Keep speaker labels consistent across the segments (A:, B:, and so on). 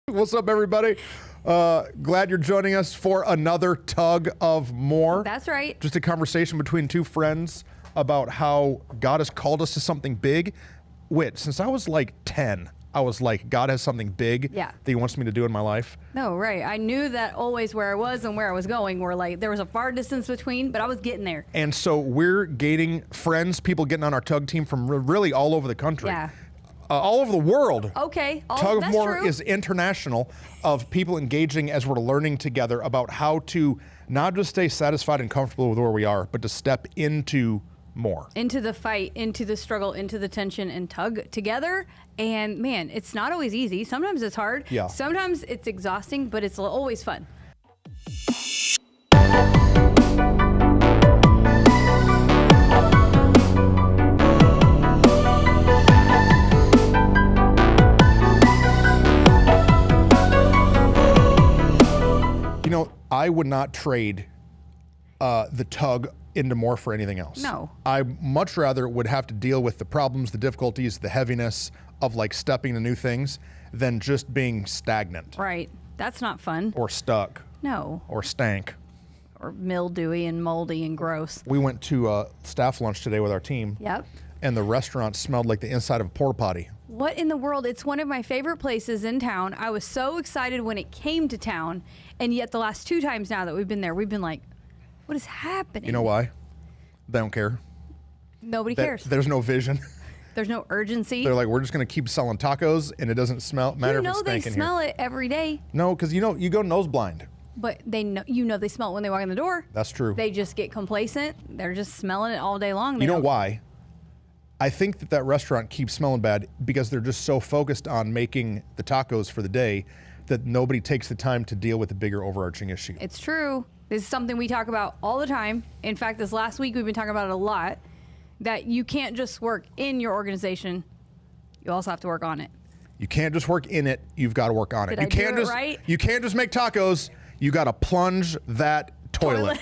A: What's up, everybody? Glad you're joining us for another Tug of More.
B: That's right.
A: Just a conversation between two friends about how God has called us to something big. Since I was like 10, I was like, God has something big that he wants me to do in my life.
B: No, right. I knew that always where I was and where I was going were like, there was a far distance between, but I was getting there.
A: And so we're gaining friends, people getting on our Tug team from really all over the country.
B: Yeah.
A: All over the world.
B: Okay.
A: Tug of More is international, of people engaging as we're learning together about how to not just stay satisfied and comfortable with where we are, but to step into more.
B: Into the fight, into the struggle, into the tension, and tug together. And man, it's not always easy. Sometimes it's hard.
A: Yeah. Sometimes
B: it's exhausting, but it's always fun.
A: You know, I would not trade the tug into more for anything else.
B: No.
A: I much rather would have to deal with the problems, the difficulties, the heaviness of like stepping to new things than just being stagnant.
B: Right. That's not fun.
A: Or stuck.
B: No.
A: Or stank.
B: Or mildewy and moldy and gross.
A: We went to staff lunch today with our team.
B: Yep.
A: And the restaurant smelled like the inside of a porta potty.
B: What in the world? It's one of my favorite places in town. I was so excited when it came to town, and yet the last 2 times now that we've been there, we've been like, what is happening?
A: You know why? They don't care.
B: Nobody cares.
A: There's no vision.
B: There's no urgency.
A: They're like, we're just going to keep selling tacos, and it doesn't matter if it's stinking here.
B: They smell it every day.
A: No, because you go nose blind.
B: But they know, they smell it when they walk in the door.
A: That's true.
B: They just get complacent. They're just smelling it all day long.
A: You know why? I think that restaurant keeps smelling bad because they're just so focused on making the tacos for the day that nobody takes the time to deal with the bigger overarching issue.
B: It's true. This is something we talk about all the time. In fact, this last week we've been talking about it a lot, that you can't just work in your organization. You also have to work on it.
A: You can't just work in it. You've got to work on it.
B: You
A: can't just make tacos. You got to plunge that toilet.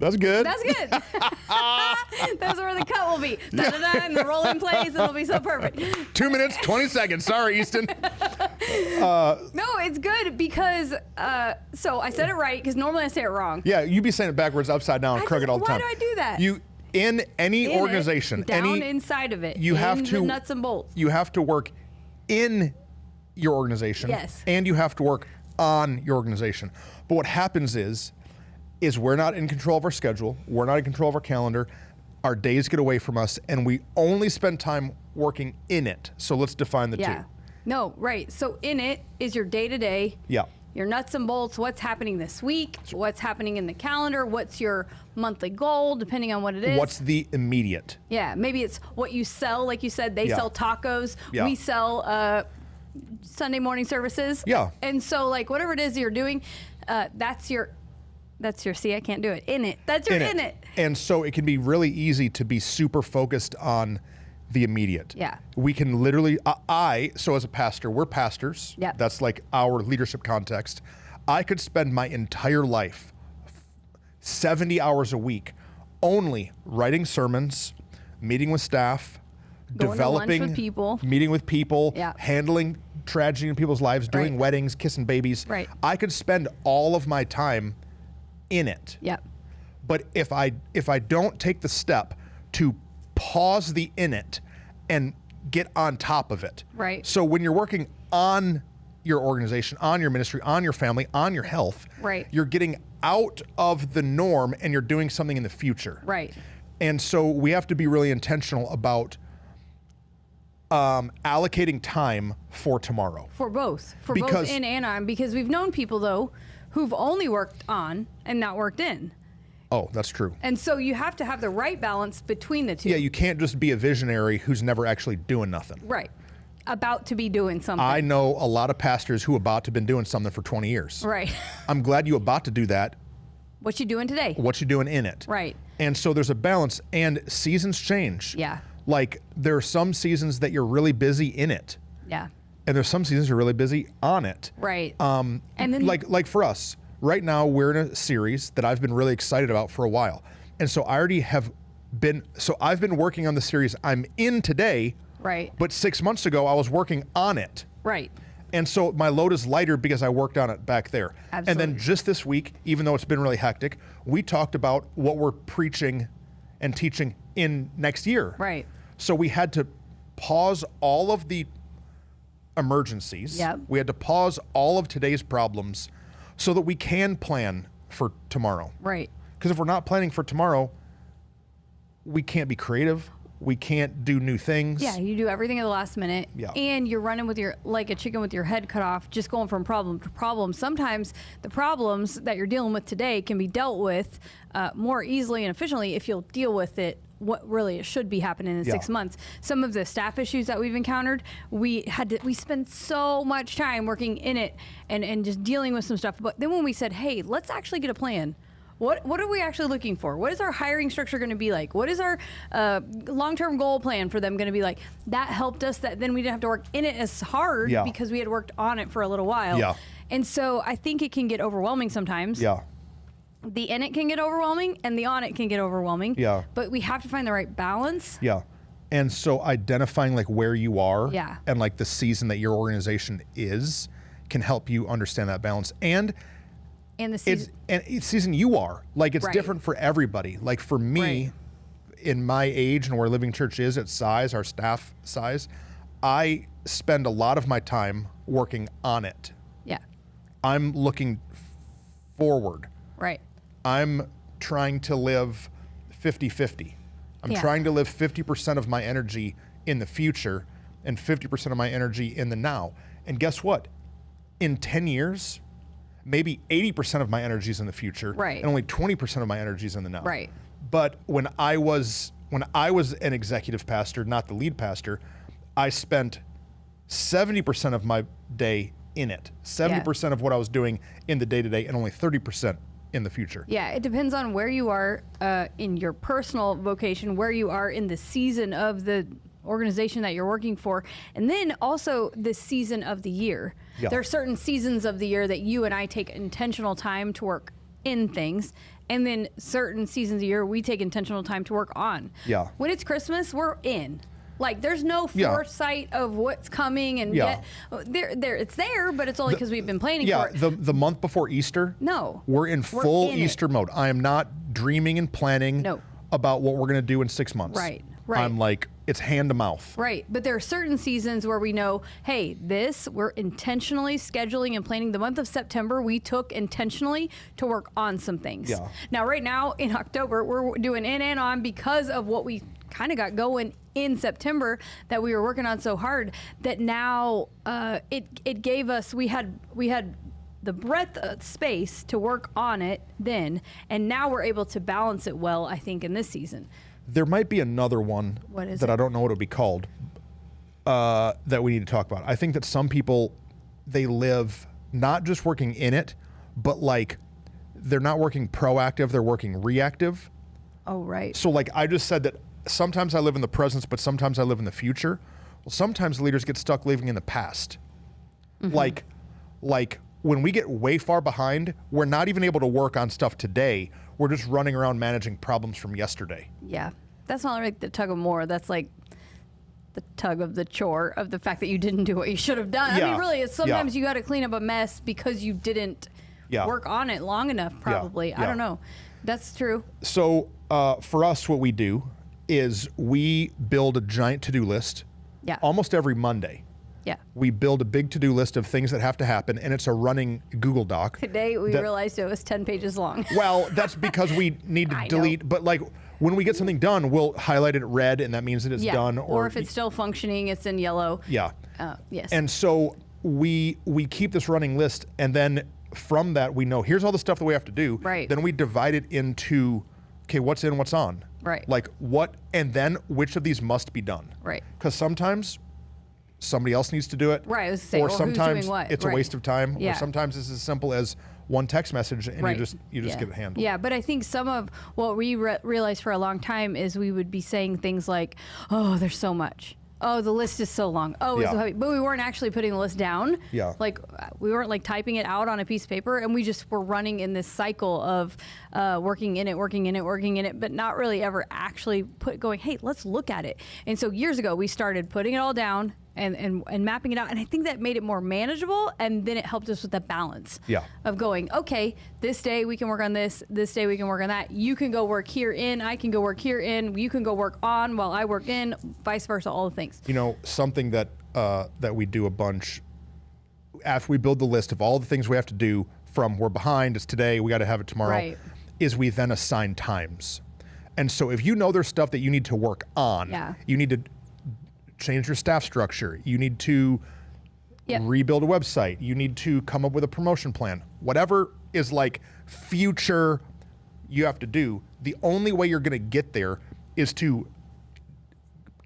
A: That's good.
B: That's good. That's where the cut will be. Da-da-da, and the rolling plays, and it'll be so perfect.
A: 2 minutes, 20 seconds. Sorry, Easton.
B: No, it's good because, so I said it right because normally I say it wrong.
A: Yeah, you be saying it backwards, upside down, crooked all the time.
B: Why do I do that?
A: In any organization.
B: Down inside of it.
A: You have to.
B: The nuts and bolts.
A: You have to work in your organization.
B: Yes.
A: And you have to work on your organization. But what happens is we're not in control of our schedule. We're not in control of our calendar. Our days get away from us, and we only spend time working in it. So let's define the two.
B: No, right. So in it is your day-to-day.
A: Yeah.
B: Your nuts and bolts, what's happening this week, what's happening in the calendar, what's your monthly goal, depending on what it is.
A: What's the immediate?
B: Yeah, maybe it's what you sell. Like you said, they sell tacos.
A: Yeah.
B: We sell Sunday morning services.
A: Yeah.
B: And so, like, whatever it is you're doing, that's your, see, I can't do it. In it. That's your in it.
A: And so it can be really easy to be super focused on the immediate.
B: Yeah.
A: We can literally, so as a pastor, we're pastors.
B: Yep.
A: That's like our leadership context. I could spend my entire life, 70 hours a week, only writing sermons, meeting with staff, developing,
B: lunch with people.
A: meeting with people,
B: Yeah.
A: handling tragedy in people's lives, doing weddings, kissing babies.
B: Right.
A: I could spend all of my time in it.
B: Yep.
A: But if I don't take the step to pause the in it and get on top of it.
B: Right.
A: So when you're working on your organization, on your ministry, on your family, on your health,
B: right,
A: you're getting out of the norm and you're doing something in the future.
B: Right.
A: And so we have to be really intentional about allocating time for tomorrow.
B: For both in and on, because we've known people though who've only worked on and not worked in.
A: Oh, that's true.
B: And so you have to have the right balance between the two.
A: Yeah, you can't just be a visionary who's never actually doing nothing.
B: Right. About to be doing something.
A: I know a lot of pastors who about to been doing something for 20 years.
B: Right.
A: I'm glad you about to do that.
B: What you doing today?
A: What you doing in it.
B: Right.
A: And so there's a balance, and seasons change.
B: Yeah.
A: Like there are some seasons that you're really busy in it.
B: Yeah.
A: And there's some seasons you're really busy on it.
B: Right.
A: And then like for us, right now we're in a series that I've been really excited about for a while. And so I already have been, so I've been working on the series I'm in today
B: Right.
A: But 6 months ago, I was working on it.
B: Right.
A: And so my load is lighter because I worked on it back there.
B: Absolutely.
A: And then just this week, even though it's been really hectic, we talked about what we're preaching and teaching in next year.
B: Right.
A: So we had to pause all of the emergencies.
B: Yep.
A: We had to pause all of today's problems so that we can plan for tomorrow.
B: Right.
A: Because if we're not planning for tomorrow, we can't be creative. We can't do new things.
B: Yeah, you do everything at the last minute,
A: Yeah.
B: and you're running with your like a chicken with your head cut off, just going from problem to problem. Sometimes the problems that you're dealing with today can be dealt with more easily and efficiently if you'll deal with it. What really should be happening in
A: Yeah.
B: 6 months. Some of the staff issues that we've encountered, we spend so much time working in it and just dealing with some stuff. But then when we said, hey, let's actually get a plan. What are we actually looking for? What is our hiring structure going to be like? What is our long-term goal plan for them going to be like? That helped us. That then we didn't have to work in it as hard
A: Yeah.
B: because we had worked on it for a little while.
A: Yeah.
B: And so I think it can get overwhelming sometimes.
A: Yeah.
B: The in it can get overwhelming and the on it can get overwhelming.
A: Yeah.
B: But we have to find the right balance.
A: Yeah. And so identifying like where you are
B: Yeah.
A: and like the season that your organization is can help you understand that balance. And
B: And the season.
A: it's season you are. Like it's
B: Right.
A: different for everybody. Like for me,
B: Right.
A: in my age and where Living Church is, its size, our staff size, I spend a lot of my time working on it.
B: Yeah.
A: I'm looking forward.
B: Right.
A: I'm trying to live 50-50. I'm
B: Yeah.
A: trying to live 50% of my energy in the future and 50% of my energy in the now. And guess what? In 10 years, maybe 80% of my energy is in the future,
B: Right.
A: and only 20% of my energy is in the now.
B: Right.
A: But when I was an executive pastor, not the lead pastor, I spent 70% of my day in it. 70% of what I was doing in the day-to-day, and only 30% in the future.
B: Yeah, it depends on where you are in your personal vocation, where you are in the season of the organization that you're working for, and then also the season of the year.
A: Yeah.
B: There are certain seasons of the year that you and I take intentional time to work in things, and then certain seasons of the year we take intentional time to work on.
A: Yeah.
B: When it's Christmas, we're in. Like, there's no
A: Yeah.
B: foresight of what's coming, and
A: Yeah.
B: yet it's there, but it's only because we've been planning for it.
A: The month before Easter,
B: No.
A: we're in full
B: in it.
A: Easter mode. I am not dreaming and planning
B: No.
A: about what we're going to do in 6 months.
B: Right, right.
A: I'm like, it's hand to mouth.
B: Right. But there are certain seasons where we know, hey, we're intentionally scheduling and planning. The month of September, we took intentionally to work on some things.
A: Yeah.
B: Now, right now in October, we're doing in and on because of what we kind of got going in September that we were working on so hard that now it gave us, we had the breadth of space to work on it then, and now we're able to balance it well, I think, in this season.
A: There might be another one
B: What is
A: that
B: it?
A: I don't know what it would be called that we need to talk about. I think that some people, they live not just working in it, but like they're not working proactive, they're working reactive.
B: Oh, right.
A: So like I just said that sometimes I live in the present, but sometimes I live in the future. Well, sometimes leaders get stuck living in the past.
B: Mm-hmm.
A: Like when we get way far behind, we're not even able to work on stuff today. We're just running around managing problems from yesterday.
B: Yeah. That's not like the tug of more. That's like the tug of the chore of the fact that you didn't do what you should have done. I
A: Yeah.
B: mean, really, it's sometimes
A: Yeah.
B: you got to clean up a mess because you didn't
A: Yeah.
B: work on it long enough, probably.
A: Yeah.
B: I don't know. That's true.
A: So for us, what we do is we build a giant to-do list
B: Yeah.
A: almost every Monday.
B: Yeah.
A: We build a big to-do list of things that have to happen, and it's a running Google Doc.
B: Today, we
A: that-
B: realized it was 10 pages long.
A: Well, that's because we need to
B: I know.
A: delete, but like when we get something done, we'll highlight it red, and that means that it's
B: Yeah.
A: done.
B: Or if it's still functioning, it's in yellow.
A: Yeah.
B: Yes.
A: And so we keep this running list, and then from that we know here's all the stuff that we have to do.
B: Right.
A: Then we divide it into, okay, what's in, what's on.
B: Right.
A: Like what, and then which of these must be done.
B: Right.
A: Because sometimes somebody else needs to do it.
B: Right, I was gonna say,
A: or
B: or who's
A: sometimes
B: doing what?
A: it's a
B: Right.
A: waste of time.
B: Yeah.
A: Or sometimes it's as simple as one text message, and
B: Right.
A: you just
B: Yeah.
A: get it handled.
B: Yeah, but I think some of what we realized for a long time is we would be saying things like, "Oh, there's so much. oh, the list is so long. Oh, it's
A: Yeah.
B: so heavy. But we weren't actually putting the list down.
A: Yeah.
B: Like we weren't like typing it out on a piece of paper, and we just were running in this cycle of working in it, but not really ever actually going, hey, let's look at it. And so years ago, we started putting it all down and mapping it out. And I think that made it more manageable, and then it helped us with the balance of going, okay, this day we can work on this day we can work on that. You can go work here in, I can go work here in, you can go work on while I work in, vice versa, all the things.
A: You know, something that that we do a bunch after we build the list of all the things we have to do from we're behind, it's today, we got to have it tomorrow,
B: Right.
A: is we then assign times. And so if you know there's stuff that you need to work on, you need to change your staff structure, you need to rebuild a website, you need to come up with a promotion plan, whatever is like future you have to do, the only way you're going to get there is to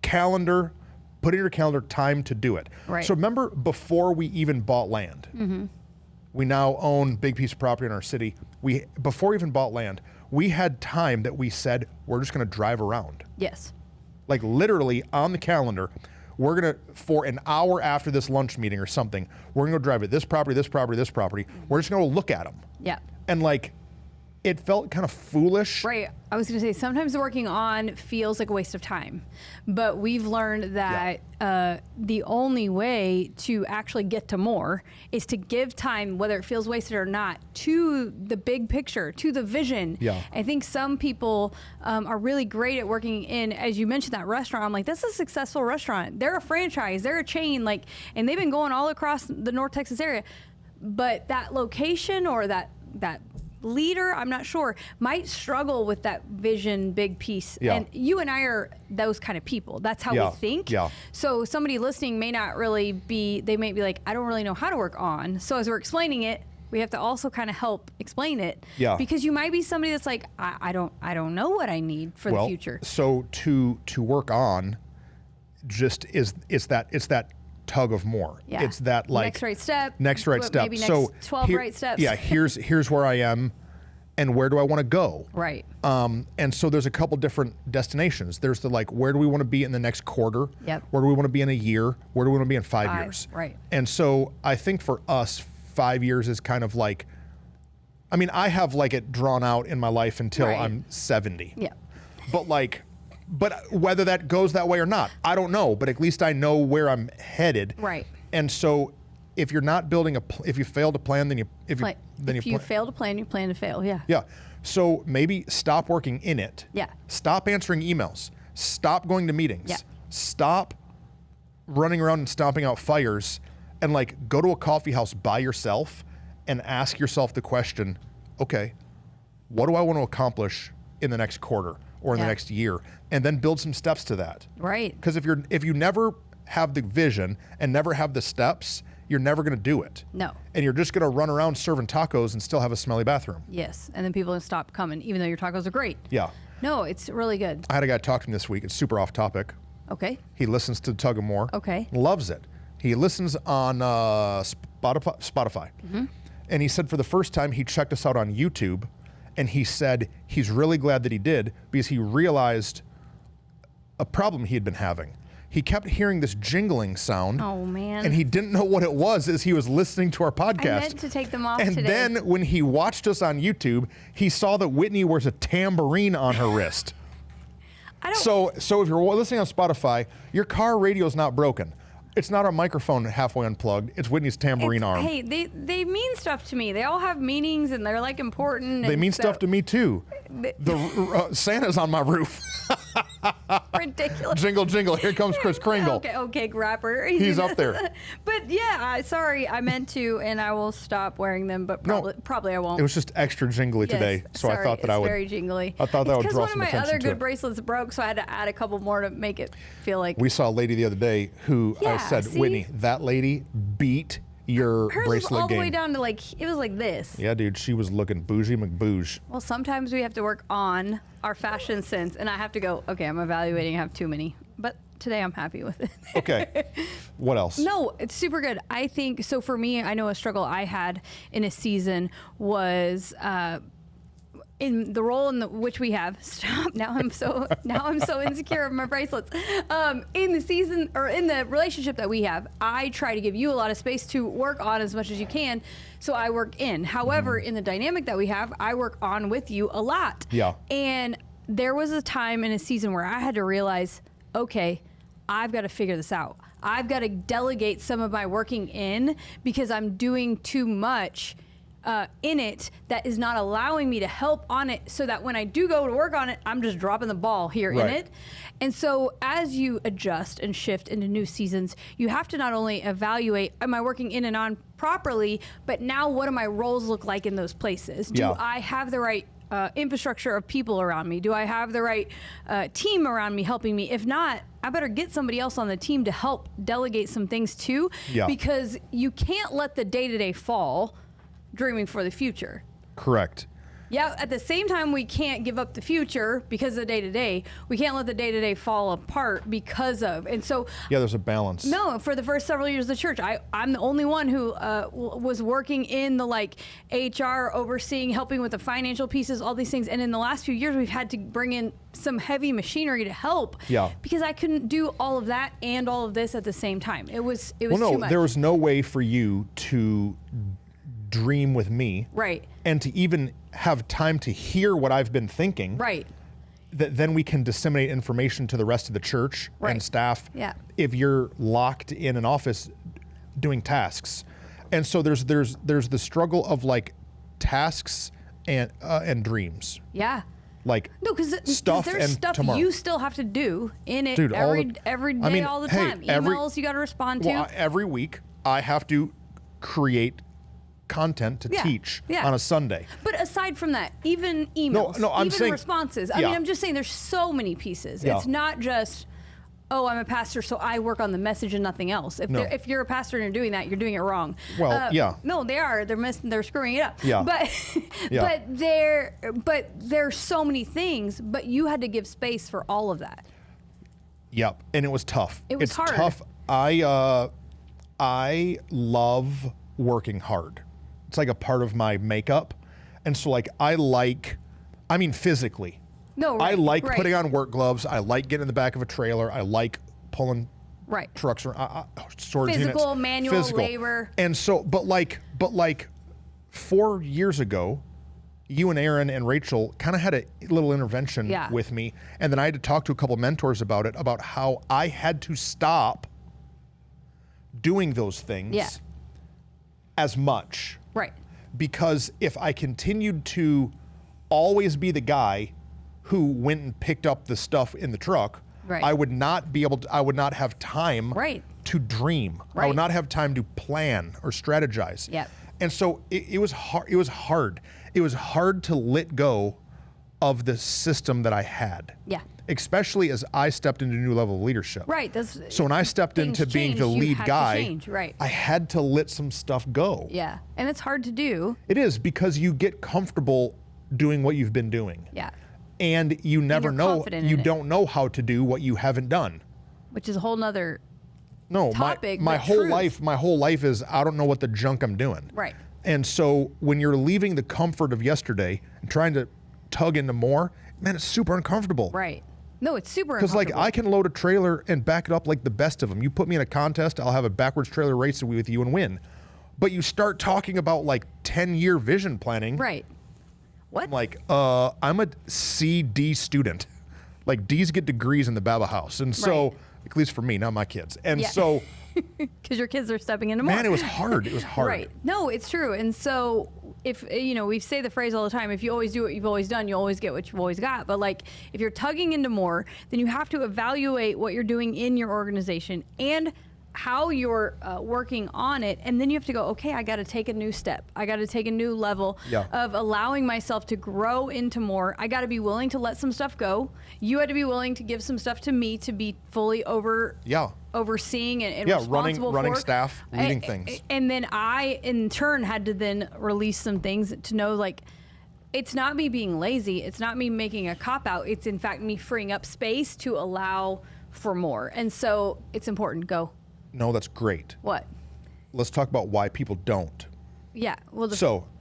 A: put in your calendar time to do it.
B: Right.
A: So remember, before we even bought land, we now own a big piece of property in our city. Before we even bought land, we had time that we said, we're just going to drive around.
B: Yes.
A: Like literally on the calendar, we're going to, for an hour after this lunch meeting or something, we're going to go drive to this property, this property, this property. We're just going to look at them.
B: Yeah.
A: And like, it felt kind of foolish.
B: Right. I was going to say, sometimes working on feels like a waste of time, but we've learned that the only way to actually get to more is to give time, whether it feels wasted or not, to the big picture, to the vision.
A: Yeah.
B: I think some people are really great at working in, as you mentioned, that restaurant. I'm like, that's a successful restaurant. They're a franchise, they're a chain, like, and they've been going all across the North Texas area. But that location or that leader, I'm not sure, might struggle with that vision, big piece.
A: Yeah.
B: And you and I are those kind of people. That's how we think.
A: Yeah.
B: So somebody listening may not really they may be like, I don't really know how to work on. So as we're explaining it, we have to also kind of help explain it.
A: Yeah.
B: Because you might be somebody that's like, I don't know what I need for the future.
A: So to work on just is that tug of more.
B: Yeah.
A: It's that like
B: next right step. Maybe next
A: so
B: 12 right steps.
A: Yeah, here's where I am and where do I want to go?
B: Right.
A: And so there's a couple different destinations. There's the like, where do we want to be in the next quarter?
B: Yep.
A: Where do we want to be in a year? Where do we want to be in 5 years?
B: Right.
A: And so I think for us, 5 years is kind of like, I mean, I have like it drawn out in my life until I'm 70.
B: Yeah.
A: But whether that goes that way or not, I don't know. But at least I know where I'm headed.
B: Right.
A: And so, if you're not building if you fail to plan, then
B: If you fail to plan, you plan to fail. Yeah.
A: Yeah. So maybe stop working in it.
B: Yeah.
A: Stop answering emails. Stop going to meetings.
B: Yeah.
A: Stop running around and stomping out fires, and like go to a coffee house by yourself and ask yourself the question, okay, what do I want to accomplish in the next quarter or in the next year? And then build some steps to that.
B: Right.
A: Because if you never have the vision and never have the steps, you're never going to do it.
B: No.
A: And you're just going to run around serving tacos and still have a smelly bathroom.
B: Yes. And then people will stop coming, even though your tacos are great.
A: Yeah.
B: No, it's really good.
A: I had a guy talk to me this week. It's super off topic.
B: Okay.
A: He listens to Tug of More.
B: Okay.
A: Loves it. He listens on Spotify. And he said for the first time he checked us out on YouTube, and he said he's really glad that he did because he realized a problem he had been having. He kept hearing this jingling sound.
B: Oh, man.
A: And he didn't know what it was as he was listening to our podcast.
B: I meant to take them off
A: and
B: today.
A: then when he watched us on YouTube, he saw that Whitney wears a tambourine on her wrist. So if you're listening on Spotify, your car radio is not broken. It's not a microphone halfway unplugged. It's Whitney's tambourine arm.
B: Hey, they mean stuff to me. They all have meanings, and they're like important.
A: They mean stuff to me too. Santa's on my roof.
B: Ridiculous.
A: Jingle, jingle. Here comes Kris Kringle.
B: Okay, rapper.
A: He's up there.
B: But yeah, sorry, I meant to, and I will stop wearing them. But probably I won't.
A: It was just extra jingly today, so
B: sorry,
A: I thought that I would.
B: Very jingly.
A: I thought that would draw some attention to it.
B: Because one of my other good bracelets broke, so I had to add a couple more to make it feel like.
A: We saw a lady the other day who I said,
B: see?
A: Whitney, that lady beat your
B: Hers
A: bracelet
B: was all
A: game.
B: the way down to it was like this.
A: Yeah, dude, she was looking bougie McBouge.
B: Well, sometimes we have to work on our fashion sense, and I have to go, okay, I'm evaluating, I have too many. But today I'm happy with it.
A: Okay. What else?
B: No, it's super good. I think, so for me, I know a struggle I had in a season was in the role which we have, stop. Now I'm so insecure of my bracelets. In the season or in the relationship that we have, I try to give you a lot of space to work on as much as you can. So I work in. However, in the dynamic that we have, I work on with you a lot.
A: Yeah.
B: And there was a time in a season where I had to realize, okay, I've got to figure this out. I've got to delegate some of my working in because I'm doing too much in it that is not allowing me to help on it, so that when I do go to work on it, I'm just dropping the ball here in it. And so as you adjust and shift into new seasons, you have to not only evaluate, am I working in and on properly, but now what do my roles look like in those places? Do I have the right infrastructure of people around me? Do I have the right team around me helping me? If not, I better get somebody else on the team to help delegate some things too, because you can't let the day-to-day fall dreaming for the future.
A: Correct.
B: Yeah, at the same time, we can't give up the future because of the day-to-day. We can't let the day-to-day fall apart because of, and so...
A: Yeah, there's a balance.
B: No, for the first several years of the church, I'm the only one who was working in the HR, overseeing, helping with the financial pieces, all these things. And in the last few years, we've had to bring in some heavy machinery to help.
A: Yeah.
B: Because I couldn't do all of that and all of this at the same time. It was too much.
A: There was no way for you to dream with me.
B: Right.
A: And to even have time to hear what I've been thinking.
B: Right.
A: That then we can disseminate information to the rest of the church and staff.
B: Yeah.
A: If you're locked in an office doing tasks. And so there's the struggle of tasks and dreams.
B: Yeah.
A: No,
B: because
A: stuff
B: there's
A: and
B: stuff
A: tomorrow.
B: you still have to do in it.
A: Dude,
B: every day, all the time.
A: Hey,
B: Emails you got to respond to.
A: Well, every week I have to create content to teach on a Sunday.
B: But aside from that, even emails,
A: I'm
B: even
A: saying
B: responses. I mean, I'm just saying there's so many pieces.
A: Yeah.
B: It's not just, oh, I'm a pastor, so I work on the message and nothing else. If you're a pastor and you're doing that, you're doing it wrong.
A: Well,
B: No, they are. They're screwing it up.
A: Yeah.
B: But there's so many things, but you had to give space for all of that.
A: Yep. And it was tough.
B: It's hard.
A: Tough. I love working hard. It's like a part of my makeup. And so physically.
B: No, right,
A: I like putting on work gloves. I like getting in the back of a trailer. I like pulling trucks or storage
B: Physical,
A: units.
B: manual, labor.
A: And so, but 4 years ago, you and Aaron and Rachel kind of had a little intervention with me. And then I had to talk to a couple mentors about it, about how I had to stop doing those things as much.
B: Right.
A: Because if I continued to always be the guy who went and picked up the stuff in the truck, I would not have time to dream. I would not have time to plan or strategize.
B: Yep.
A: And so it was hard. It was hard. It was hard to let go of the system that I had. Yeah. Especially as I stepped into a new level of leadership.
B: Right.
A: So when I stepped into being the lead guy, I had to let some stuff go.
B: Yeah. And it's hard to do.
A: It is, because you get comfortable doing what you've been doing.
B: Yeah.
A: And you never know, you don't know how to do what you haven't done.
B: Which is a whole nother
A: topic. My whole life is, I don't know what the junk I'm doing.
B: Right.
A: And so when you're leaving the comfort of yesterday and trying to tug into more, man, it's super uncomfortable.
B: Right. No, it's super uncomfortable.
A: Because I can load a trailer and back it up like the best of them. You put me in a contest, I'll have a backwards trailer race with you and win. But you start talking about 10-year vision planning.
B: Right. What?
A: I'm like, I'm a C/D student. D's get degrees in the Baba house. And so, at least for me, not my kids. And so...
B: Because your kids are stepping into more.
A: Man, it was hard. It was hard.
B: Right. No, it's true. And so if, we say the phrase all the time, if you always do what you've always done, you'll always get what you've always got. But if you're tugging into more, then you have to evaluate what you're doing in your organization and how you're working on it. And then you have to go, okay, I got to take a new step. I got to take a new level of allowing myself to grow into more. I got to be willing to let some stuff go. You had to be willing to give some stuff to me to be fully overseeing and responsible
A: running
B: for.
A: staff, leading things.
B: And then I, in turn, had to then release some things to know, it's not me being lazy. It's not me making a cop-out. It's, in fact, me freeing up space to allow for more. And so it's important. Go.
A: No, that's great.
B: What?
A: Let's talk about why people don't.
B: Yeah. Well,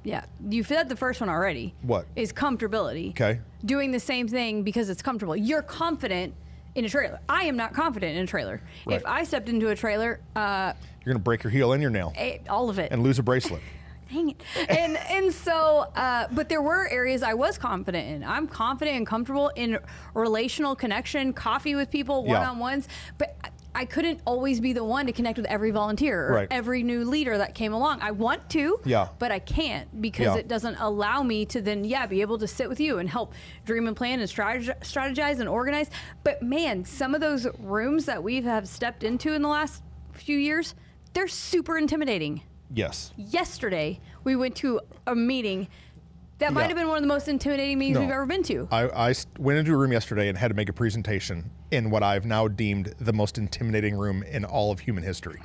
B: Yeah. You said the first one already.
A: What?
B: Is comfortability.
A: Okay.
B: Doing the same thing because it's comfortable. You're confident in a trailer. I am not confident in a trailer.
A: Right.
B: If I stepped into a trailer,
A: you're going to break your heel and your nail.
B: All of it.
A: And lose a bracelet.
B: Dang it. And so, but there were areas I was confident in. I'm confident and comfortable in relational connection, coffee with people, one-on-ones. But I couldn't always be the one to connect with every volunteer or every new leader that came along. I want to, but I can't because it doesn't allow me to then, be able to sit with you and help dream and plan and strategize and organize. But man, some of those rooms that we have stepped into in the last few years, they're super intimidating.
A: Yes.
B: Yesterday, we went to a meeting that might have been one of the most intimidating meetings we've ever been to.
A: I went into a room yesterday and had to make a presentation in what I've now deemed the most intimidating room in all of human history.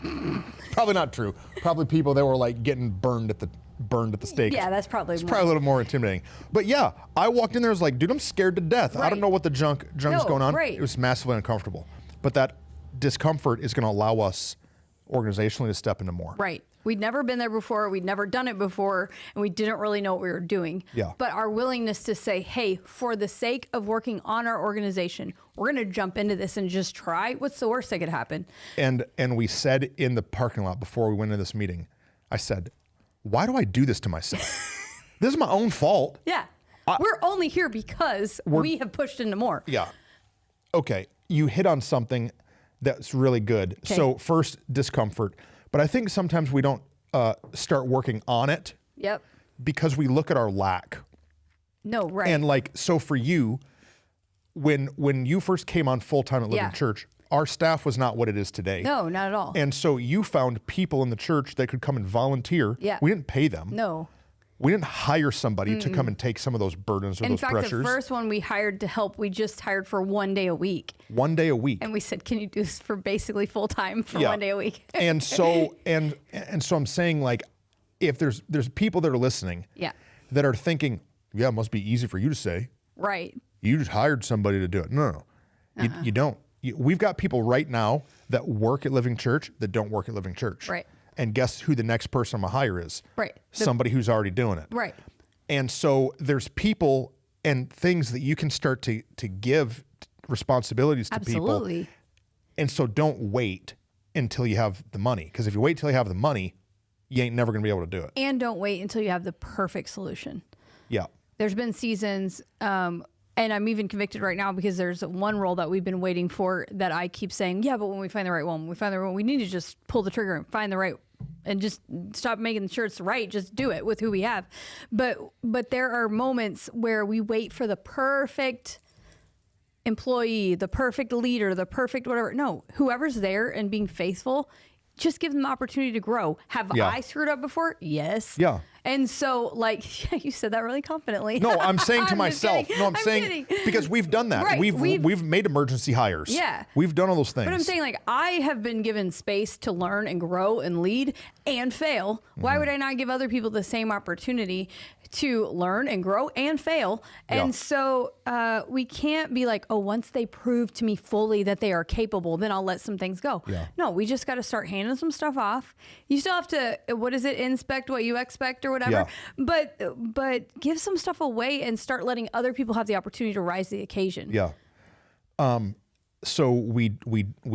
A: Probably not true. Probably people that were like getting burned at the stake.
B: Yeah, that's probably
A: it's probably a little more intimidating. But yeah, I walked in there, I was like, dude, I'm scared to death. I don't know what the junk's going on.
B: Right.
A: It was massively uncomfortable. But that discomfort is going to allow us organizationally to step into more.
B: Right. We'd never been there before. We'd never done it before. And we didn't really know what we were doing.
A: Yeah.
B: But our willingness to say, hey, for the sake of working on our organization, we're going to jump into this and just try. What's the worst that could happen?
A: And we said in the parking lot before we went into this meeting, I said, why do I do this to myself? This is my own fault.
B: Yeah. We're only here because we have pushed into more.
A: Yeah. Okay. You hit on something that's really good.
B: Okay.
A: So first, discomfort. But I think sometimes we don't start working on it.
B: Yep.
A: Because we look at our lack.
B: No, right.
A: And like, so for you, when you first came on full-time at Living Church, our staff was not what it is today.
B: No, not at all.
A: And so you found people in the church that could come and volunteer.
B: Yeah.
A: We didn't pay them.
B: No.
A: We didn't hire somebody to come and take some of those burdens or those pressures.
B: In fact, the first one we hired to help, we just hired for 1 day a week.
A: 1 day a week.
B: And we said, can you do this for basically full time for 1 day a week?
A: and so I'm saying, like, if there's people that are listening that are thinking, it must be easy for you to say.
B: Right.
A: You just hired somebody to do it. No. You don't. We've got people right now that work at Living Church that don't work at Living Church.
B: Right.
A: And guess who the next person I'm gonna hire is?
B: Right.
A: Somebody who's already doing it.
B: Right.
A: And so there's people and things that you can start to give responsibilities to
B: Absolutely.
A: people. And so don't wait until you have the money. Because if you wait till you have the money, you ain't never gonna be able to do it.
B: And don't wait until you have the perfect solution.
A: Yeah.
B: There's been seasons, and I'm even convicted right now because there's one role that we've been waiting for that I keep saying, but when we find the right one, we need to just pull the trigger and find the right, and just stop making sure it's right. Just do it with who we have. But there are moments where we wait for the perfect employee, the perfect leader, the perfect whatever. No, whoever's there and being faithful, just give them the opportunity to grow. Have I screwed up before? Yes.
A: Yeah.
B: And so, like, you said that really confidently.
A: No, I'm saying to myself.
B: Kidding.
A: No, I'm saying
B: kidding.
A: because we've done that.
B: Right.
A: We've made emergency hires.
B: Yeah.
A: We've done all those things.
B: But I'm saying, like, I have been given space to learn and grow and lead and fail. Why would I not give other people the same opportunity to learn and grow and fail? And so we can't be like, once they prove to me fully that they are capable, then I'll let some things go.
A: Yeah.
B: No, we just got to start handing some stuff off. You still have to, inspect what you expect or whatever.
A: Yeah.
B: But give some stuff away and start letting other people have the opportunity to rise to the occasion.
A: Yeah. So we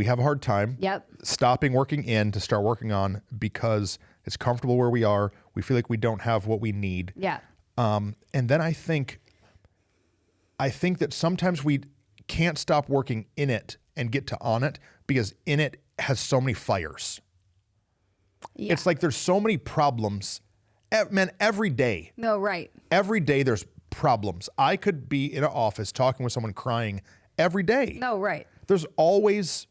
A: have a hard time stopping working in to start working on because it's comfortable where we are. We feel like we don't have what we need.
B: Yeah.
A: And then I think that sometimes we can't stop working in it and get to on it because in it has so many fires. Yeah. It's like there's so many problems. Man, every day.
B: No, right.
A: Every day there's problems. I could be in an office talking with someone crying every day.
B: No, right.
A: There's always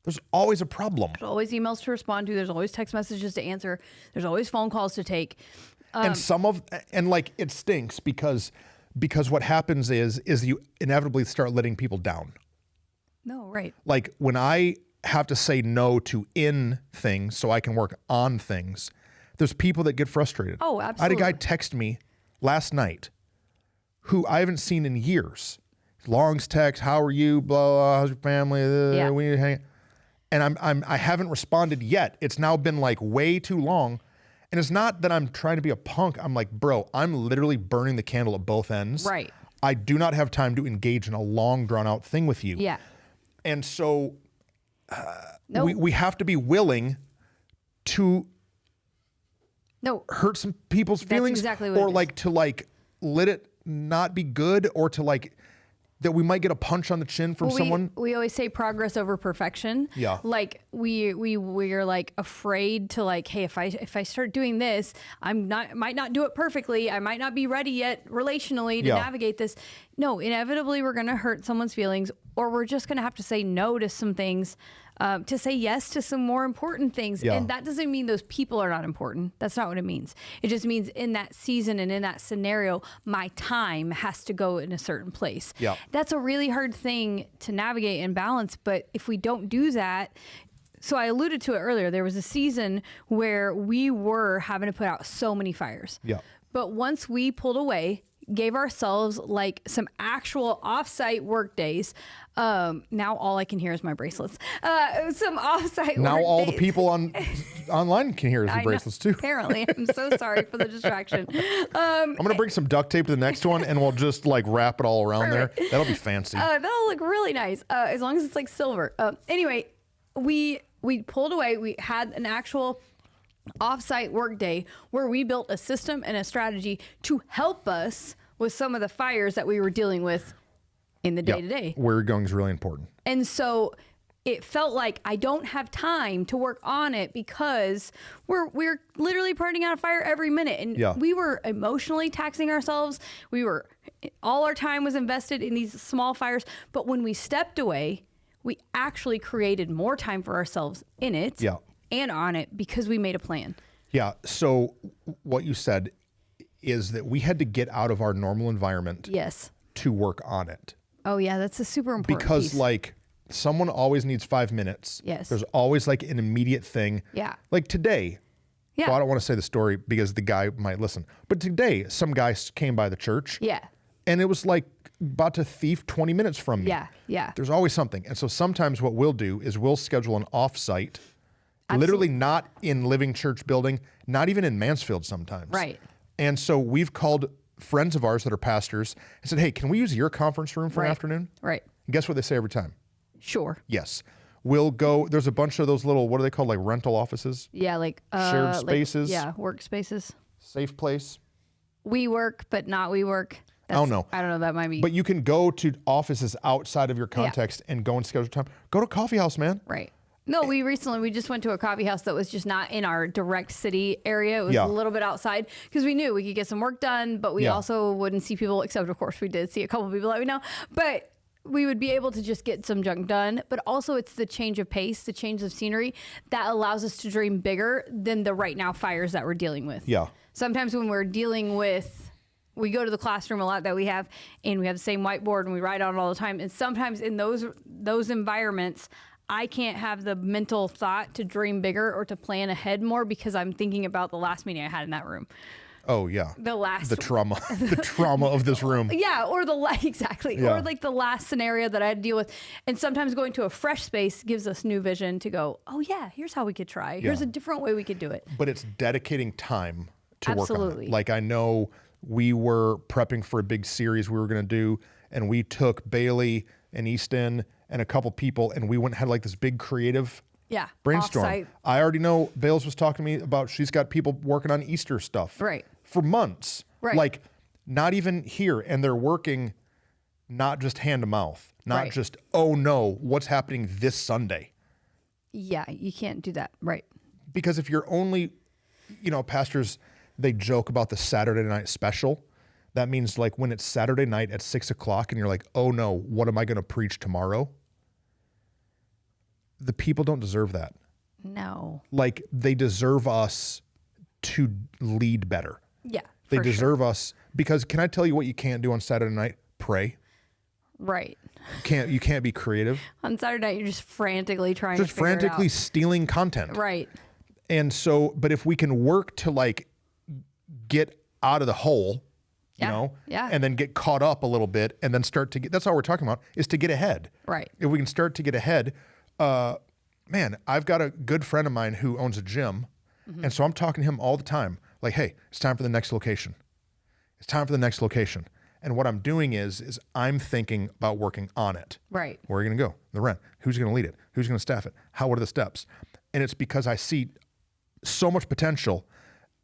A: a problem.
B: There's always emails to respond to. There's always text messages to answer. There's always phone calls to take.
A: And like it stinks because what happens is you inevitably start letting people down.
B: No, right.
A: Like when I have to say no to in things so I can work on things, there's people that get frustrated.
B: Oh, absolutely.
A: I had a guy text me last night who I haven't seen in years. Long's text, how are you? Blah, blah, how's your family? We need to hang. And I haven't responded yet. It's now been like way too long. And it's not that I'm trying to be a punk. I'm like, bro, I'm literally burning the candle at both ends.
B: Right.
A: I do not have time to engage in a long, drawn-out thing with you.
B: Yeah.
A: And so
B: Nope.
A: we have to be willing to
B: No.
A: hurt some people's feelings,
B: exactly what
A: or
B: it is.
A: like to like let it not be good, or to like that we might get a punch on the chin from someone.
B: We always say progress over perfection.
A: Yeah.
B: Like we're like afraid to like, hey, if I start doing this, might not do it perfectly. I might not be ready yet relationally to
A: Yeah.
B: navigate this. No, inevitably we're going to hurt someone's feelings, or we're just going to have to say no to some things, to say yes to some more important things.
A: Yeah.
B: And that doesn't mean those people are not important. That's not what it means. It just means in that season and in that scenario, my time has to go in a certain place.
A: Yeah.
B: That's a really hard thing to navigate and balance. But if we don't do that, so I alluded to it earlier, there was a season where we were having to put out so many fires.
A: Yeah.
B: But once we pulled away, gave ourselves like some actual offsite work days. Now all I can hear is my bracelets. Some offsite
A: Now
B: work
A: all the
B: days.
A: people online can hear
B: I
A: the
B: know,
A: bracelets too.
B: Apparently. I'm so sorry for the distraction.
A: I'm gonna bring some duct tape to the next one, and we'll just like wrap it all around there. That'll be fancy.
B: That'll look really nice, as long as it's like silver. Anyway, we pulled away. We had an actual offsite work day where we built a system and a strategy to help us with some of the fires that we were dealing with in the day to day.
A: Where you're going is really important.
B: And so it felt like I don't have time to work on it because we're literally putting out a fire every minute. And
A: Yeah.
B: we were emotionally taxing ourselves. All our time was invested in these small fires. But when we stepped away, we actually created more time for ourselves in it
A: Yeah.
B: and on it because we made a plan.
A: Yeah. So what you said is that we had to get out of our normal environment
B: Yes.
A: to work on it.
B: Oh, yeah. That's a super important
A: Because
B: piece.
A: like someone always needs 5 minutes.
B: Yes.
A: There's always like an immediate thing.
B: Yeah.
A: Like today.
B: Yeah.
A: Well, I don't want to say the story because the guy might listen. But today, some guy came by the church.
B: Yeah.
A: And it was like about to thief 20 minutes from me.
B: Yeah. Yeah.
A: There's always something. And so sometimes what we'll do is we'll schedule an offsite, literally not in Living Church building, not even in Mansfield sometimes.
B: Right.
A: And so we've called friends of ours that are pastors and said, hey, can we use your conference room for an
B: Right.
A: afternoon?
B: Right.
A: And guess what they say every time?
B: Sure.
A: Yes. We'll go, there's a bunch of those little, what are they called? Like rental offices?
B: Yeah, like
A: Shared spaces?
B: workspaces.
A: Safe place?
B: We work, but not we work.
A: Oh, no.
B: I don't know. That might be
A: But you can go to offices outside of your context and go and schedule time. Go to a coffee house, man.
B: right. No, we just went to a coffee house that was just not in our direct city area. It was
A: Yeah.
B: a little bit outside because we knew we could get some work done, but we
A: Yeah.
B: also wouldn't see people. Except, of course, we did see a couple people that we know, but we would be able to just get some junk done. But also, it's the change of pace, the change of scenery that allows us to dream bigger than the right now fires that we're dealing with.
A: Yeah.
B: Sometimes when we're dealing with, we go to the classroom a lot that we have, and we have the same whiteboard and we write on it all the time. And sometimes in those environments, I can't have the mental thought to dream bigger or to plan ahead more because I'm thinking about the last meeting I had in that room.
A: Oh, yeah.
B: The
A: trauma, the trauma of this room.
B: Yeah, or exactly.
A: Yeah.
B: Or like the last scenario that I had to deal with. And sometimes going to a fresh space gives us new vision to go, oh yeah, here's how we could try. Here's
A: Yeah.
B: a different way we could do it.
A: But it's dedicating time to work on
B: Absolutely.
A: it. Like I know we were prepping for a big series we were going to do, and we took Bailey and Easton and a couple people, and we went and had like this big creative
B: Yeah.
A: brainstorm.
B: Offsite.
A: I already know Bales was talking to me about she's got people working on Easter stuff
B: Right.
A: for months.
B: Right.
A: Like not even here. And they're working not just hand to mouth, not
B: Right.
A: just, oh no, what's happening this Sunday?
B: Yeah, you can't do that. Right.
A: Because if you're only, pastors, they joke about the Saturday night special. That means like when it's Saturday night at 6:00 and you're like, oh no, what am I going to preach tomorrow? The people don't deserve that.
B: No.
A: Like they deserve us to lead better.
B: Yeah.
A: They
B: for sure.
A: deserve us because can I tell you what you can't do on Saturday night? Pray.
B: Right.
A: You can't be creative.
B: On Saturday night, you're just frantically trying
A: Just
B: to figure it
A: frantically
B: out.
A: stealing content.
B: Right.
A: And so, but if we can work to like get out of the hole,
B: Yeah. Yeah.
A: and then get caught up a little bit and then start to get, that's all we're talking about is to get ahead.
B: Right.
A: If we can start to get ahead, man, I've got a good friend of mine who owns a gym And so I'm talking to him all the time, like, hey, it's time for the next location. It's time for the next location. And what I'm doing is I'm thinking about working on it.
B: Right.
A: Where are you going to go? The rent. Who's going to lead it? Who's going to staff it? What are the steps? And it's because I see so much potential,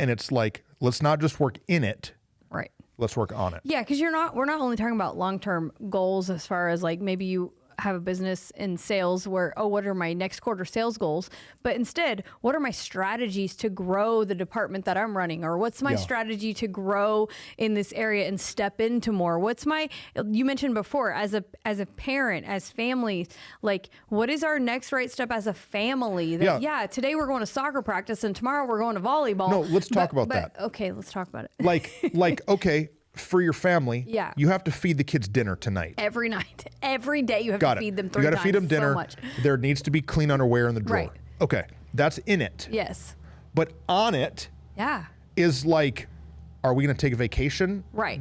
A: and it's like, let's not just work in it.
B: Right.
A: Let's work on it.
B: Yeah, because we're not only talking about long-term goals as far as like maybe you have a business in sales where, oh, what are my next quarter sales goals? But instead, what are my strategies to grow the department that I'm running? Or what's my strategy to grow in this area and step into more? You mentioned before, as a parent, as families, like what is our next right step as a family? That, today we're going to soccer practice and tomorrow we're going to volleyball.
A: No, let's talk about that.
B: Okay, let's talk about it.
A: Like, okay, for your family, you have to feed the kids dinner tonight.
B: Every night. Every day you have to feed them 3 times.
A: You got to feed them dinner.
B: So much.
A: There needs to be clean underwear in the drawer.
B: Right.
A: Okay, that's in it.
B: Yes.
A: But on it is like, are we going to take a vacation?
B: Right.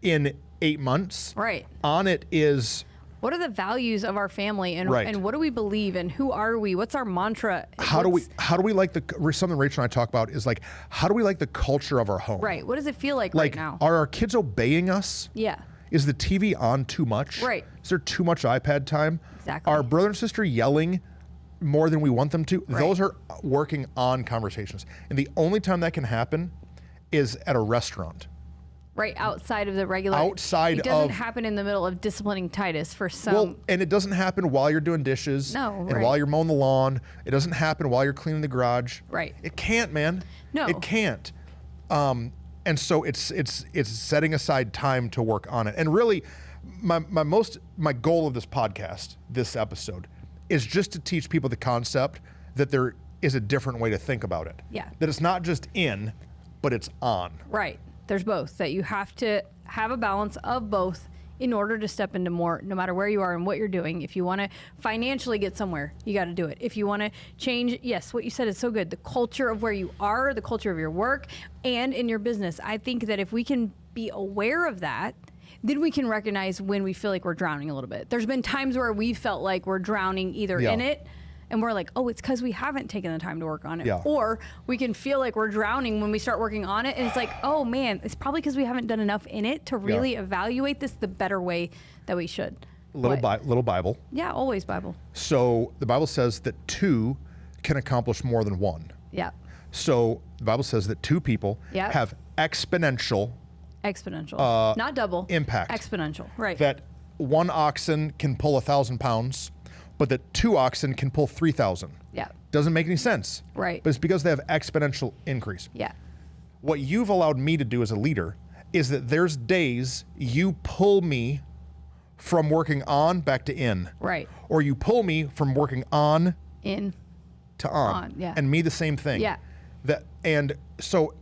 A: In 8 months?
B: Right.
A: On it is,
B: what are the values of our family and what do we believe and who are we? What's our mantra?
A: How do we like something Rachel and I talk about is like, how do we like the culture of our home?
B: Right. What does it feel like right now?
A: Are our kids obeying us?
B: Yeah.
A: Is the TV on too much?
B: Right.
A: Is there too much iPad time?
B: Exactly.
A: Are brother and sister yelling more than we want them to?
B: Right.
A: Those are working on conversations. And the only time that can happen is at a restaurant.
B: Right, outside of the regular.
A: It
B: doesn't happen in the middle of disciplining Titus for some.
A: Well, and it doesn't happen while you're doing dishes.
B: No,
A: and while you're mowing the lawn. It doesn't happen while you're cleaning the garage.
B: Right.
A: It can't, man.
B: No.
A: It can't. And so it's setting aside time to work on it. And really, my goal of this podcast, this episode, is just to teach people the concept that there is a different way to think about it.
B: Yeah.
A: That it's not just in, but it's on.
B: Right. There's both, that you have to have a balance of both in order to step into more, no matter where you are and what you're doing. If you want to financially get somewhere, you got to do it. If you want to change, yes, what you said is so good. The culture of where you are, the culture of your work and in your business. I think that if we can be aware of that, then we can recognize when we feel like we're drowning a little bit. There's been times where we felt like we're drowning either in it, and we're like, oh, it's because we haven't taken the time to work on it.
A: Yeah.
B: Or we can feel like we're drowning when we start working on it. And it's like, oh, man, it's probably because we haven't done enough in it to really evaluate this the better way that we should.
A: Little Bible.
B: Yeah, always Bible.
A: So the Bible says that 2 can accomplish more than 1.
B: Yeah.
A: So the Bible says that 2 people have exponential.
B: Not double.
A: Impact.
B: Exponential. Right.
A: That 1 oxen can pull 1,000 pounds, but that 2 oxen can pull 3,000.
B: Yeah.
A: Doesn't make any sense.
B: Right.
A: But it's because they have exponential increase.
B: Yeah.
A: What you've allowed me to do as a leader is that there's days you pull me from working on back to in.
B: Right.
A: Or you pull me from working on
B: in
A: to on.
B: Yeah.
A: And me the same thing.
B: Yeah.
A: And so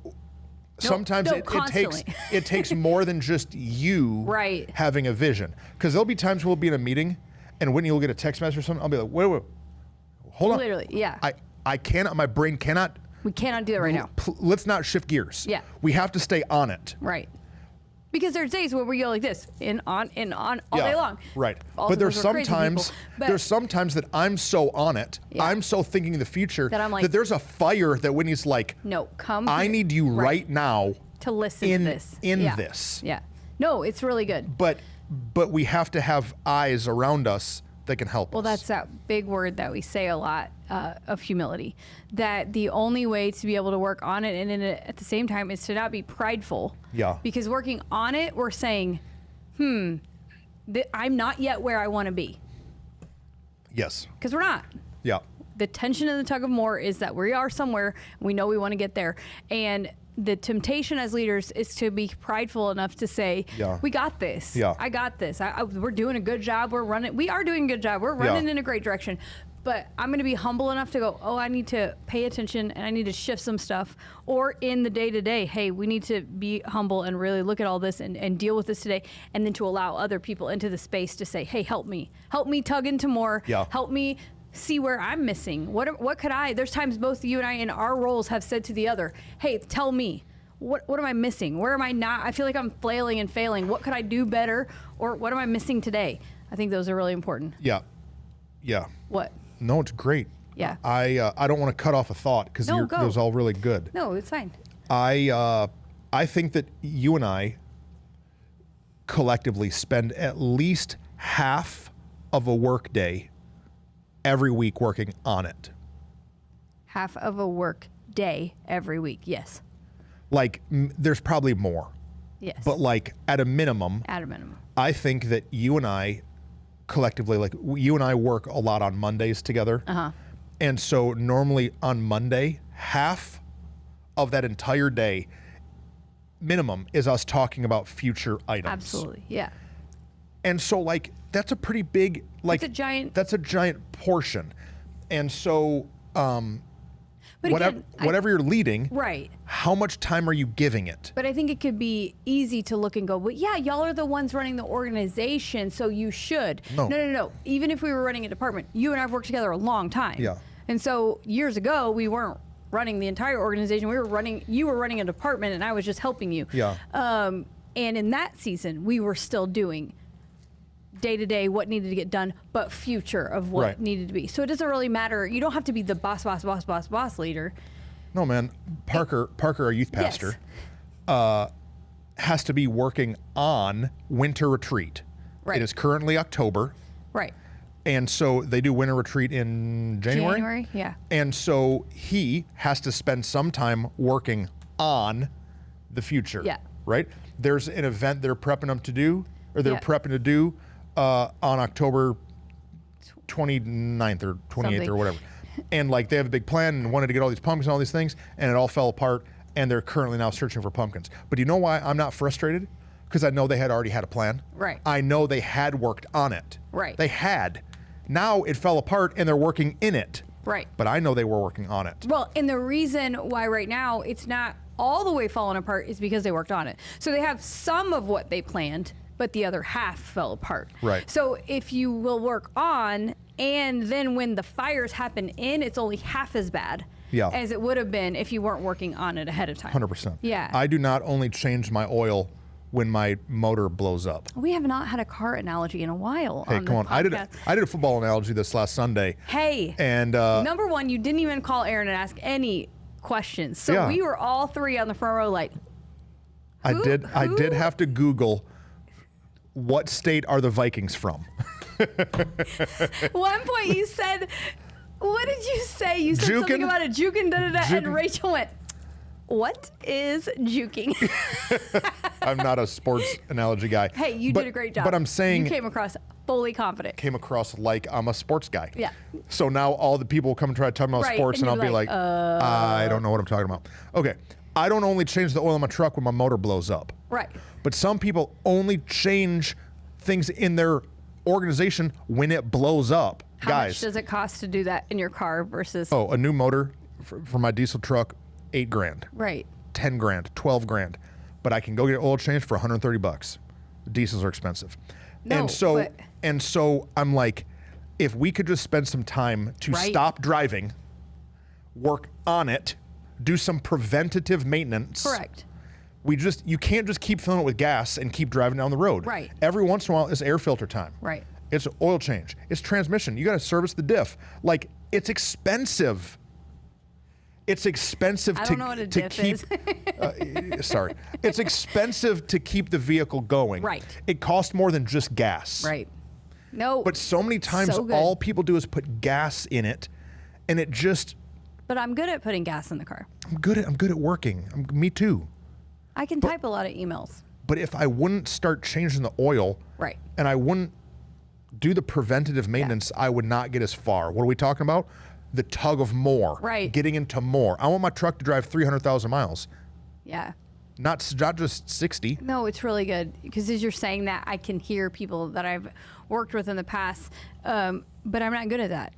A: sometimes it takes more than just you having a vision. Because there'll be times we'll be in a meeting and Whitney will get a text message or something. I'll be like, wait, hold on.
B: Literally, yeah.
A: I cannot, my brain cannot.
B: We cannot do that right now.
A: Let's not shift gears.
B: Yeah.
A: We have to stay on it.
B: Right. Because there's days where we go like this, in on all day long.
A: Right.
B: Also,
A: but there's sometimes that I'm so on it, I'm so thinking of the future
B: that I'm like,
A: that there's a fire that Whitney's like,
B: no, come.
A: I need you right now
B: to listen to this.
A: This.
B: Yeah. No, it's really good.
A: But we have to have eyes around us that can help us.
B: Well, that's that big word that we say a lot of humility. That the only way to be able to work on it and in it at the same time is to not be prideful.
A: Yeah.
B: Because working on it, we're saying, I'm not yet where I want to be.
A: Yes.
B: Because we're not.
A: Yeah.
B: The tension in the tug of more is that we are somewhere, we know we want to get there. And the temptation as leaders is to be prideful enough to say, we got this.
A: Yeah.
B: I got this. We're doing a good job. We are doing a good job. We're running in a great direction. But I'm going to be humble enough to go, I need to pay attention and I need to shift some stuff. Or in the day-to-day, hey, we need to be humble and really look at all this and deal with this today. And then to allow other people into the space to say, hey, help me tug into more.
A: Yeah.
B: Help me see where I'm missing. What could there's times both you and I in our roles have said to the other, hey, tell me, what am I missing? Where am I not? I feel like I'm flailing and failing. What could I do better? Or what am I missing today? I think those are really important.
A: Yeah. Yeah.
B: What?
A: No, it's great.
B: Yeah.
A: I don't want to cut off a thought because
B: No,
A: it
B: go.
A: was all really good.
B: No, it's fine.
A: I think that you and I collectively spend at least half of a work day every week working on it.
B: Half of a work day every week. Yes.
A: Like there's probably more,
B: Yes.
A: but like at a minimum, I think that you and I collectively, like you and I work a lot on Mondays together. And so normally on Monday, half of that entire day minimum is us talking about future items.
B: Absolutely. Yeah.
A: And so like that's a pretty big, like that's a giant portion. And so
B: But again,
A: whatever you're leading,
B: right.
A: how much time are you giving it?
B: But I think it could be easy to look and go, well, yeah, y'all are the ones running the organization, so you should. No. Even if we were running a department, you and I have worked together a long time.
A: Yeah.
B: And so years ago, we weren't running the entire organization. You were running a department, and I was just helping you.
A: Yeah.
B: And in that season, we were still doing day to day what needed to get done, but future of what needed to be. So it doesn't really matter. You don't have to be the boss leader.
A: No, man. Parker, our youth pastor, has to be working on winter retreat.
B: Right.
A: It is currently October.
B: Right.
A: And so they do winter retreat in January?
B: January, yeah.
A: And so he has to spend some time working on the future.
B: Yeah.
A: Right? There's an event they're prepping them to do, or they're prepping to do on October 29th or 28th or whatever. And like they have a big plan and wanted to get all these pumpkins and all these things, and it all fell apart, and they're currently now searching for pumpkins. But do you know why I'm not frustrated? Because I know they had already had a plan.
B: Right.
A: I know they had worked on it.
B: Right.
A: They had. Now it fell apart and they're working in it.
B: Right.
A: But I know they were working on it.
B: Well, and the reason why right now it's not all the way falling apart is because they worked on it. So they have some of what they planned, but the other half fell apart.
A: Right.
B: So if you will work on, and then when the fires happen it's only half as bad as it would have been if you weren't working on it ahead of time.
A: 100%.
B: Yeah.
A: I do not only change my oil when my motor blows up.
B: We have not had a car analogy in a while.
A: Hey, come on. I did a football analogy this last Sunday.
B: Hey.
A: And
B: number one, you didn't even call Aaron and ask any questions. So we were all three on the front row like,
A: I did have to Google what state are the Vikings from.
B: One point you said, what did you say? You said something about a juking, and Rachel went, what is juking?
A: I'm not a sports analogy guy.
B: Hey, you did a great job.
A: But I'm saying...
B: You came across fully confident.
A: Came across like I'm a sports guy.
B: Yeah.
A: So now all the people will come and try to tell me about sports, and I'll be like, I don't know what I'm talking about. Okay. I don't only change the oil in my truck when my motor blows up.
B: Right.
A: But some people only change things in their organization when it blows up.
B: How much does it cost to do that in your car versus...
A: Oh, a new motor for my diesel truck, $8,000.
B: Right.
A: 10 grand, 12 grand. But I can go get an oil change for $130. Diesels are expensive.
B: No,
A: and so I'm like, if we could just spend some time to stop driving, work on it, do some preventative maintenance.
B: Correct.
A: You can't just keep filling it with gas and keep driving down the road.
B: Right.
A: Every once in a while, it's air filter time.
B: Right.
A: It's oil change. It's transmission. You got to service the diff. Like, it's expensive. It's expensive
B: I don't know what a diff
A: keep. Sorry. It's expensive to keep the vehicle going.
B: Right.
A: It costs more than just gas.
B: Right. No.
A: But so many times, all people do is put gas in it, and it just.
B: But I'm good at putting gas in the car.
A: I'm good at working. Me too.
B: I can type a lot of emails.
A: But if I wouldn't start changing the oil,
B: right,
A: and I wouldn't do the preventative maintenance, I would not get as far. What are we talking about? The Tug of More.
B: Right.
A: Getting into more. I want my truck to drive 300,000 miles.
B: Yeah.
A: Not just 60.
B: No, it's really good because as you're saying that, I can hear people that I've worked with in the past, but I'm not good at that.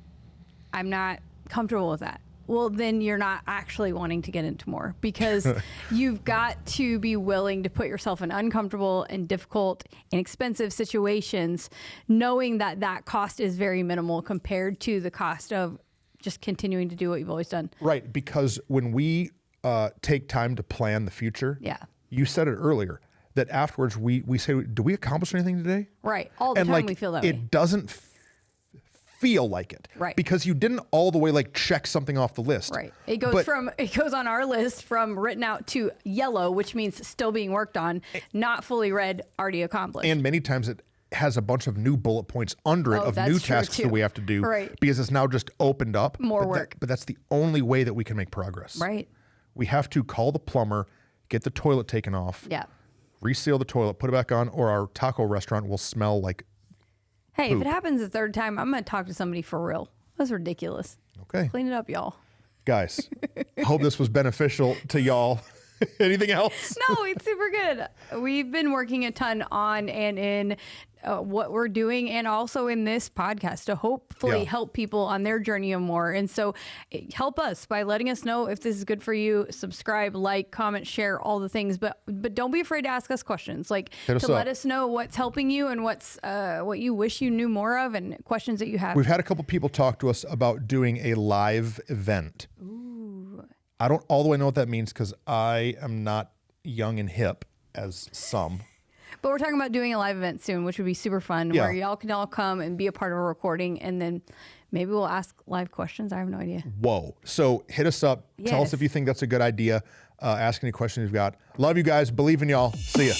B: I'm not comfortable with that. Well, then you're not actually wanting to get into more because you've got to be willing to put yourself in uncomfortable and difficult and expensive situations, knowing that that cost is very minimal compared to the cost of just continuing to do what you've always done.
A: Right, because when we take time to plan the future, you said it earlier, that afterwards we say, do we accomplish anything today?
B: Right, all the time we feel that way.
A: It doesn't feel like it.
B: Right.
A: Because you didn't all the way like check something off the list.
B: Right. It goes on our list from written out to yellow, which means still being worked on, not fully read, already accomplished.
A: And many times it has a bunch of new bullet points under it of new tasks that we have to do,
B: right,
A: because it's now just opened up.
B: More work.
A: But that's the only way that we can make progress.
B: Right.
A: We have to call the plumber, get the toilet taken off,
B: Yeah.
A: reseal the toilet, put it back on, or our taco restaurant will smell like
B: Hey,
A: poop.
B: if it happens the third time, I'm going to talk to somebody for real. That's ridiculous.
A: Okay.
B: Clean it up, y'all.
A: Guys, hope this was beneficial to y'all. Anything else?
B: No, it's super good. We've been working a ton on and in what we're doing, and also in this podcast to hopefully help people on their journey of more. And so help us by letting us know if this is good for you. Subscribe, like, comment, share, all the things. But don't be afraid to ask us questions. Like, to let us know what's helping you and what's what you wish you knew more of, and questions that you have.
A: We've had a couple people talk to us about doing a live event.
B: Ooh.
A: I don't all the way know what that means because I am not young and hip as some.
B: But we're talking about doing a live event soon, which would be super fun, where y'all can all come and be a part of a recording, and then maybe we'll ask live questions. I have no idea.
A: Whoa. So hit us up. Tell us if you think that's a good idea. Ask any questions you've got. Love you guys. Believe in y'all. See ya.